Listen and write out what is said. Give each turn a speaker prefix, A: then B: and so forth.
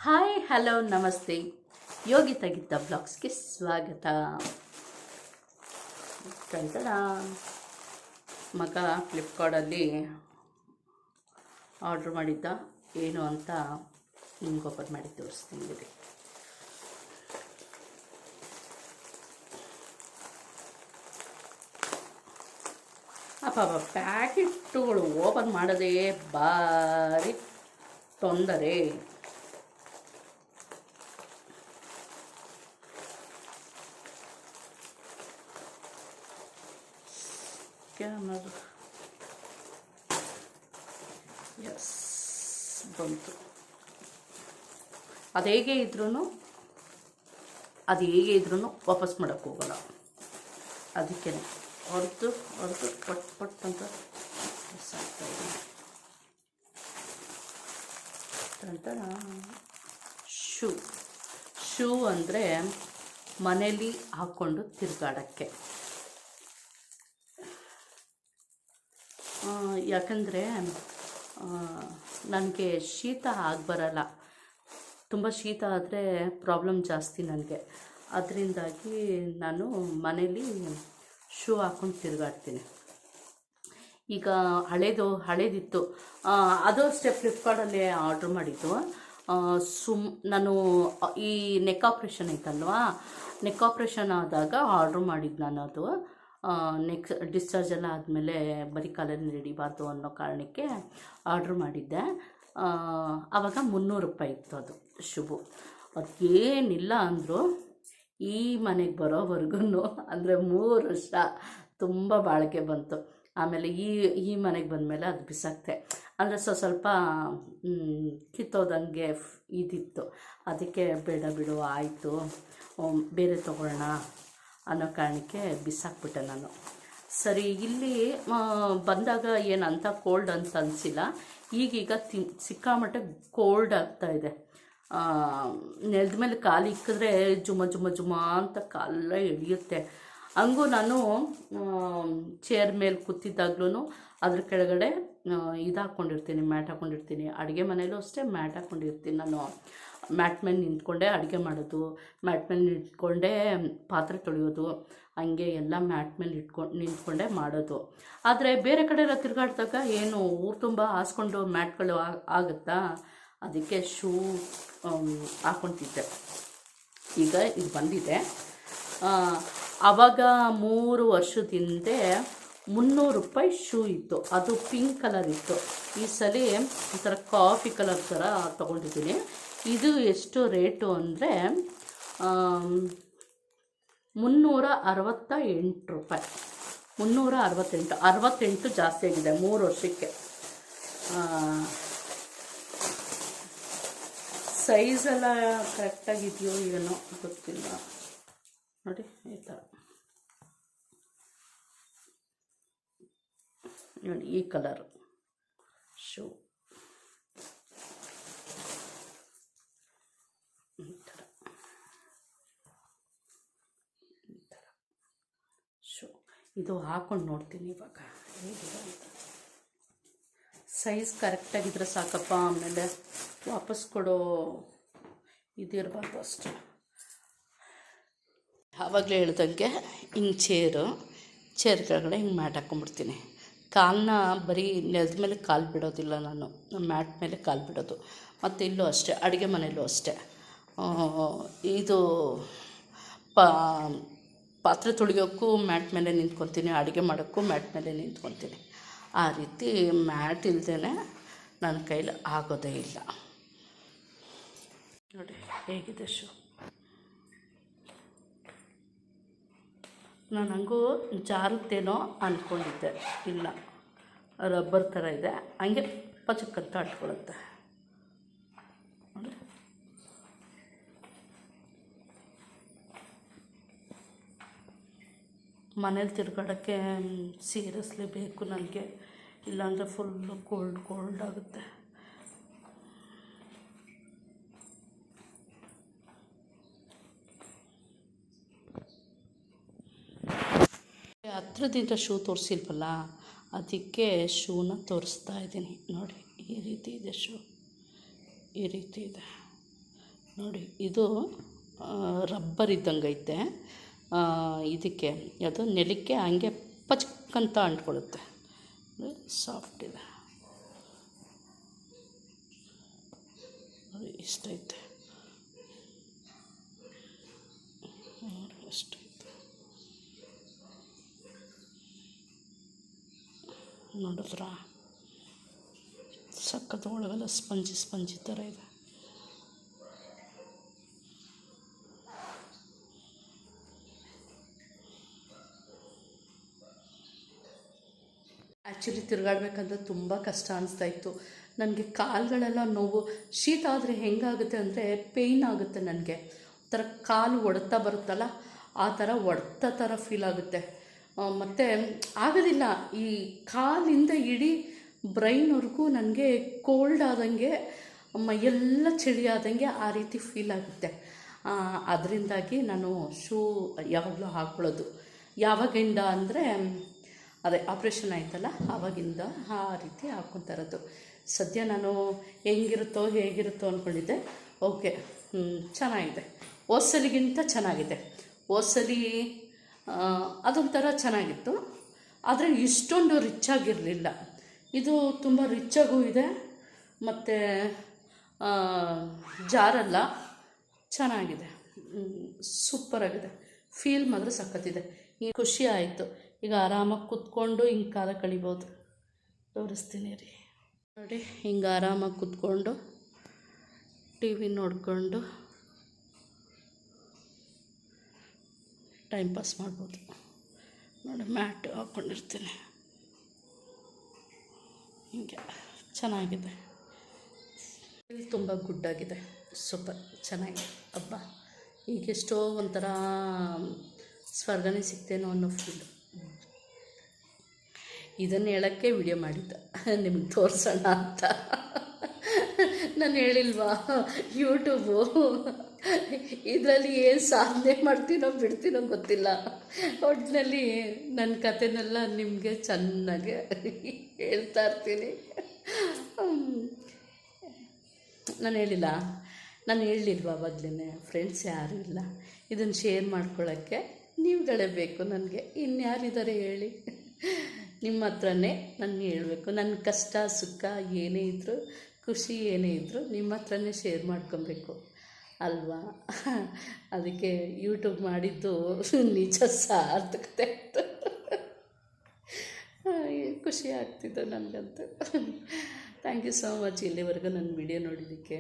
A: Hi hello ನಮಸ್ತೆ. ಯೋಗಿತಾ ಗೀತಾ ಬ್ಲಾಗ್ಸ್ಗೆ ಸ್ವಾಗತ. ಕಂತಡ ಮಗ ಫ್ಲಿಪ್ಕಾರ್ಟಲ್ಲಿ ಆರ್ಡ್ರ್ ಮಾಡಿದ್ದ, ಏನು ಅಂತ ನಿಮ್ಗೆ ಓಪನ್ ಮಾಡಿ ತೋರಿಸ್ತೀನಿ ಬಿಡಿ. ಅಪ್ಪ ಪ್ಯಾಕೆಟ್ಟುಗಳು ಓಪನ್ ಮಾಡೋದೇ ಭಾರಿ ತೊಂದರೆ. ಕ್ಯಾಮರಾ ಎಸ್ ಬಂತು. ಅದು ಹೇಗೆ ಇದ್ರೂ ವಾಪಸ್ ಮಾಡೋಕ್ಕೆ ಹೋಗಲ್ಲ. ಅದಕ್ಕೆ ಹೊರತು ಪಟ್ ಅಂತ ನಂತರ ಶೂ ಅಂದರೆ ಮನೇಲಿ ಹಾಕ್ಕೊಂಡು ತಿರುಗಾಡೋಕ್ಕೆ. ಯಾಕಂದರೆ ನನಗೆ ಶೀತ ಬರಲ್ಲ. ತುಂಬ ಶೀತ ಆದರೆ ಪ್ರಾಬ್ಲಮ್ ಜಾಸ್ತಿ ನನಗೆ. ಅದರಿಂದಾಗಿ ನಾನು ಮನೇಲಿ ಶೂ ಹಾಕ್ಕೊಂಡು ತಿರುಗಾಡ್ತೀನಿ. ಈಗ ಹಳೇದಿತ್ತು, ಅದು ಅಷ್ಟೇ ಫ್ಲಿಪ್ಕಾರ್ಟಲ್ಲೇ ಆರ್ಡ್ರ್ ಮಾಡಿದ್ದು. ನಾನು ಈ ನೆಕ್ ಆಪ್ರೇಷನ್ ಐತಲ್ವಾ, ನೆಕ್ ಆಪ್ರೇಷನ್ ಆದಾಗ ಆರ್ಡ್ರ್ ಮಾಡಿದ್ದು ನಾನು. ಅದು ನೆಕ್ಸ್ಟ್ ಡಿಸ್ಚಾರ್ಜ್ ಎಲ್ಲ ಆದಮೇಲೆ ಬರೀ ಕಾಲಲ್ಲಿ ನಡಿಬಾರ್ದು ಅನ್ನೋ ಕಾರಣಕ್ಕೆ ಆರ್ಡ್ರ್ ಮಾಡಿದ್ದೆ. ಆವಾಗ 300 ರೂಪಾಯಿ ಇತ್ತು ಅದು ಶುಭು. ಅದೇನಿಲ್ಲ ಅಂದರು ಈ ಮನೆಗೆ ಬರೋವರೆಗೂ, ಅಂದರೆ 3 ವರ್ಷ ತುಂಬ ಬಾಳಿಕೆ ಬಂತು. ಆಮೇಲೆ ಈ ಮನೆಗೆ ಬಂದಮೇಲೆ ಅದು ಬಿಸಾಕ್ತೆ. ಅಂದರೆ ಸ್ವಲ್ಪ ಕಿತ್ತೋದಂಗೆ ಇದಿತ್ತು. ಅದಕ್ಕೆ ಬೇಡ ಬಿಡು ಆಯಿತು, ಬೇರೆ ತೊಗೊಳ್ಳೋಣ ಅನ್ನೋ ಕಾರಣಕ್ಕೆ ಬಿಸಾಕ್ಬಿಟ್ಟೆ ನಾನು. ಸರಿ, ಇಲ್ಲಿ ಬಂದಾಗ ಏನಂತ ಕೋಲ್ಡ್ ಅಂತ ಅನಿಸಿಲ್ಲ. ಈಗೀಗ ಸಿಕ್ಕಾಮಟ್ಟೆ ಕೋಲ್ಡ್ ಆಗ್ತಾಯಿದೆ. ನೆಲದ ಮೇಲೆ ಕಾಲು ಇಕ್ಕಿದ್ರೆ ಜುಮ ಅಂತ ಕಾಲ ಹಿಡಿಯುತ್ತೆ. ಹಂಗೂ ನಾನು ಚೇರ್ ಮೇಲೆ ಕೂತಿದ್ದಾಗ್ಲೂ ಅದ್ರ ಕೆಳಗಡೆ ಇದು ಹಾಕ್ಕೊಂಡಿರ್ತೀನಿ, ಮ್ಯಾಟ್ ಹಾಕ್ಕೊಂಡಿರ್ತೀನಿ. ಅಡುಗೆ ಮನೇಲೂ ಅಷ್ಟೇ ಮ್ಯಾಟ್ ಹಾಕ್ಕೊಂಡಿರ್ತೀನಿ ನಾನು. ಮ್ಯಾಟ್ ಮೇಲೆ ನಿಂತ್ಕೊಂಡೆ ಅಡುಗೆ ಮಾಡೋದು, ಮ್ಯಾಟ್ ಮೇಲೆ ನಿಂತ್ಕೊಂಡೇ ಪಾತ್ರೆ ತೊಳೆಯೋದು, ಹಂಗೆ ಎಲ್ಲ ಮ್ಯಾಟ್ ಮೇಲೆ ನಿಂತ್ಕೊಂಡೇ ಮಾಡೋದು. ಆದರೆ ಬೇರೆ ಕಡೆ ಎಲ್ಲ ತಿರುಗಾಡ್ದಾಗ ಏನು ಊರು ತುಂಬ ಹಾಸ್ಕೊಂಡು ಮ್ಯಾಟ್ಗಳು ಆಗುತ್ತಾ, ಅದಕ್ಕೆ ಶೂ ಹಾಕ್ಕೊತಿದ್ದೆ. ಈಗ ಇದು ಬಂದಿದೆ. ಆವಾಗ 3 ವರ್ಷದ ಹಿಂದೆ 300 ರೂಪಾಯಿ ಶೂ ಇತ್ತು. ಅದು ಪಿಂಕ್ ಕಲರ್ ಇತ್ತು. ಈ ಸಲ ಒಂಥರ ಕಾಫಿ ಕಲರ್ ಥರ ತೊಗೊಂಡಿದ್ದೀನಿ. ಇದು ಎಷ್ಟು ರೇಟು ಅಂದರೆ 368 ರೂಪಾಯಿ. 368 ಜಾಸ್ತಿ ಆಗಿದೆ 3 ವರ್ಷಕ್ಕೆ. ಸೈಜೆಲ್ಲ ಕರೆಕ್ಟಾಗಿದೆಯೋ ಏನೋ ಗೊತ್ತಿಲ್ಲ. ನೋಡಿ ಈ ಥರ ನೋಡಿ, ಈ ಕಲರು ಶೂ. ಇದು ಹಾಕ್ಕೊಂಡು ನೋಡ್ತೀನಿ ಇವಾಗ ಹೇಗಿದೆ ಅಂತ. ಸೈಜ್ ಕರೆಕ್ಟಾಗಿದ್ದರೆ ಸಾಕಪ್ಪ, ಆಮೇಲೆ ವಾಪಸ್ ಕೊಡೋ ಇದಿರಬಾರ್ದು ಅಷ್ಟೇ. ಆವಾಗಲೇ ಹೇಳ್ದಂಗೆ ಹಿಂಗೆ ಚೇರ್ ಕೆಳಗಡೆ ಹಿಂಗೆ ಮ್ಯಾಟ್ ಹಾಕ್ಕೊಂಡ್ಬಿಡ್ತೀನಿ. ಕಾಲನ್ನ ಬರೀ ನೆಲದ ಮೇಲೆ ಕಾಲು ಬಿಡೋದಿಲ್ಲ ನಾನು, ಮ್ಯಾಟ್ ಮೇಲೆ ಕಾಲು ಬಿಡೋದು. ಮತ್ತು ಇಲ್ಲೂ ಅಷ್ಟೇ, ಅಡುಗೆ ಮನೆಯಲ್ಲೂ ಅಷ್ಟೇ. ಇದು ಪಾತ್ರೆ ತೊಳೆಯೋಕ್ಕೂ ಮ್ಯಾಟ್ ಮೇಲೆ ನಿಂತ್ಕೊತೀನಿ, ಅಡುಗೆ ಮಾಡೋಕ್ಕೂ ಮ್ಯಾಟ್ ಮೇಲೆ ನಿಂತ್ಕೊತೀನಿ. ಆ ರೀತಿ ಮ್ಯಾಟ್ ಇಲ್ಲದೇ ನನ್ನ ಕೈಲಿ ಆಗೋದೇ ಇಲ್ಲ. ನೋಡಿ ಹೇಗಿದೆ ಶೂ. ನಾನು ಹಂಗೂ ಜಾರುತ್ತೇನೋ ಅಂದ್ಕೊಂಡಿದ್ದೆ, ಇಲ್ಲ ರಬ್ಬರ್ ಥರ ಇದೆ, ಹಂಗೆ ಪಚಕ್ಕಂತ ಅಂಟ್ಕೊಳ್ಳುತ್ತೆ. ಮನೇಲಿ ತಿರುಗಾಡೋಕ್ಕೆ ಸೀರಿಯಸ್ಲಿ ಬೇಕು ನನಗೆ, ಇಲ್ಲಾಂದರೆ ಫುಲ್ಲು ಕೋಲ್ಡ್ ಆಗುತ್ತೆ. ಹತ್ರದಿಂದ ಶೂ ತೋರಿಸಿಲ್ವಲ್ಲ, ಅದಕ್ಕೆ ಶೂನ ತೋರಿಸ್ತಾ ಇದ್ದೀನಿ. ನೋಡಿ ಈ ರೀತಿ ಇದೆ ಶೂ, ಈ ರೀತಿ ಇದೆ. ನೋಡಿ ಇದು ರಬ್ಬರ್ ಇದ್ದಂಗೆ ಐತೆ. ಇದಕ್ಕೆ ಅದು ನೆಲಕ್ಕೆ ಹಂಗೆ ಪಚ್ಕಂತ ಅಂಟ್ಕೊಳ್ಳುತ್ತೆ. ಸಾಫ್ಟ್ ಇದೆ ನೋಡಿ, ಇಷ್ಟೈತೆ ಅಷ್ಟೈತೆ. ನೋಡಿದ್ರಾ ಸಕ್ಕತ್ತು, ಒಳಗೆಲ್ಲ ಸ್ಪಂಜಿ ಥರ ಇದೆ. ಆ್ಯಕ್ಚುಲಿ ತಿರುಗಾಡ್ಬೇಕಂದ್ರೆ ತುಂಬ ಕಷ್ಟ ಅನಿಸ್ತಾಯಿತ್ತು ನನಗೆ. ಕಾಲುಗಳೆಲ್ಲ ನೋವು, ಶೀತ ಆದರೆ ಹೆಂಗಾಗುತ್ತೆ ಅಂದರೆ ಪೇಯ್ನ್ ಆಗುತ್ತೆ ನನಗೆ. ಒಂಥರ ಕಾಲು ಒಡ್ತಾ ಬರುತ್ತಲ್ಲ, ಆ ಥರ ಒಡ್ತ ಥರ ಫೀಲ್ ಆಗುತ್ತೆ. ಮತ್ತು ಆಗೋದಿಲ್ಲ, ಈ ಕಾಲಿಂದ ಇಡೀ ಬ್ರೈನ್ವರೆಗೂ ನನಗೆ ಕೋಲ್ಡ್ ಆದಂಗೆ, ಮೈಯೆಲ್ಲ ಚಳಿ ಆದಂಗೆ ಆ ರೀತಿ ಫೀಲ್ ಆಗುತ್ತೆ. ಅದರಿಂದಾಗಿ ನಾನು ಶೂ ಯಾವಾಗಲೂ ಹಾಕ್ಕೊಳ್ಳೋದು. ಯಾವಾಗಿಂದ ಅಂದರೆ ಅದೇ ಆಪ್ರೇಷನ್ ಆಯ್ತಲ್ಲ ಆವಾಗಿಂದ ಆ ರೀತಿ ಹಾಕ್ಕೊತಾ ಇರೋದು. ಸದ್ಯ ನಾನು ಹೇಗಿರುತ್ತೋ ಅಂದ್ಕೊಂಡಿದ್ದೆ. ಓಕೆ, ಚೆನ್ನಾಗಿದೆ, ಹೋದ್ಸಲಿಗಿಂತ ಚೆನ್ನಾಗಿದೆ. ಹೋದ್ಸಲಿ ಅದೊಂಥರ ಚೆನ್ನಾಗಿತ್ತು, ಆದರೆ ಇಷ್ಟೊಂದು ರಿಚ್ ಆಗಿರಲಿಲ್ಲ. ಇದು ತುಂಬ ರಿಚ್ಚಾಗೂ ಇದೆ, ಮತ್ತು ಜಾರಲ್ಲ, ಚೆನ್ನಾಗಿದೆ, ಸೂಪರಾಗಿದೆ. ಫೀಲ್ ಮಾತ್ರ ಸಖತ್ತಿದೆ. ಈ ಖುಷಿ ಆಯಿತು. ಈಗ ಆರಾಮಾಗಿ ಕೂತ್ಕೊಂಡು ಹಿಂಗೆ ಕಾಲ ಕಳಿಬೋದು. ತೋರಿಸ್ತೀನಿ ರೀ, ನೋಡಿ ಹಿಂಗೆ ಆರಾಮಾಗಿ ಕೂತ್ಕೊಂಡು ಟಿ ವಿ ನೋಡಿಕೊಂಡು ಟೈಮ್ ಪಾಸ್ ಮಾಡ್ಬೋದು. ನೋಡಿ ಮ್ಯಾಟ್ ಹಾಕ್ಕೊಂಡಿರ್ತೀನಿ, ಹಿಂಗೆ ಚೆನ್ನಾಗಿದೆ. ಇಲ್ಲಿ ತುಂಬ ಗುಡ್ಡಾಗಿದೆ, ಸೂಪರ್ ಚೆನ್ನಾಗಿದೆ. ಹಬ್ಬ ಈಗೆಷ್ಟೋ ಒಂಥರ ಸ್ವರ್ಗನೇ ಸಿಗ್ತೇನೋ ಅನ್ನೋ ಫೀಲು. ಇದನ್ನು ಹೇಳೋಕ್ಕೆ ವಿಡಿಯೋ ಮಾಡಿದ್ದೆ, ನಿಮಗೆ ತೋರಿಸೋಣ ಅಂತ. ನಾನು ಹೇಳಿಲ್ವಾ ಯೂಟ್ಯೂಬು ಇದರಲ್ಲಿ ಏನು ಸಾಧನೆ ಮಾಡ್ತೀನೋ ಬಿಡ್ತೀನೋ ಗೊತ್ತಿಲ್ಲ. ಒಟ್ಟಿನಲ್ಲಿ ನನ್ನ ಕಥೆನೆಲ್ಲ ನಿಮಗೆ ಚೆನ್ನಾಗೆ ಹೇಳ್ತಾ ಇರ್ತೀನಿ. ನಾನು ಹೇಳಿಲ್ವಾ ಆವಾಗಲೇ, ಫ್ರೆಂಡ್ಸ್ ಯಾರೂ ಇಲ್ಲ. ಇದನ್ನು ಶೇರ್ ಮಾಡ್ಕೊಳ್ಳೋಕ್ಕೆ ನೀವುಗಳೇ ಬೇಕು ನನಗೆ, ಇನ್ಯಾರಿದ್ದಾರೆ ಹೇಳಿ? ನಿಮ್ಮ ಹತ್ರನೇ ನಾನು ಹೇಳಬೇಕು. ನನ್ನ ಕಷ್ಟ ಸುಖ ಏನೇ ಇದ್ದರೂ, ಖುಷಿ ಏನೇ ಇದ್ದರೂ ನಿಮ್ಮ ಹತ್ರನೇ ಶೇರ್ ಮಾಡ್ಕೊಬೇಕು ಅಲ್ವಾ? ಅದಕ್ಕೆ ಯೂಟ್ಯೂಬ್ ಮಾಡಿದ್ದು ನಿಜ ಸಾರ್ಥಕತೆ ಆಯಿತು. ಖುಷಿ ಆಗ್ತಿತ್ತು ನನಗಂತೂ. ಥ್ಯಾಂಕ್ ಯು ಸೋ ಮಚ್ ಇಲ್ಲಿವರೆಗೂ ನನ್ನ ವಿಡಿಯೋ ನೋಡಿದ್ದಕ್ಕೆ.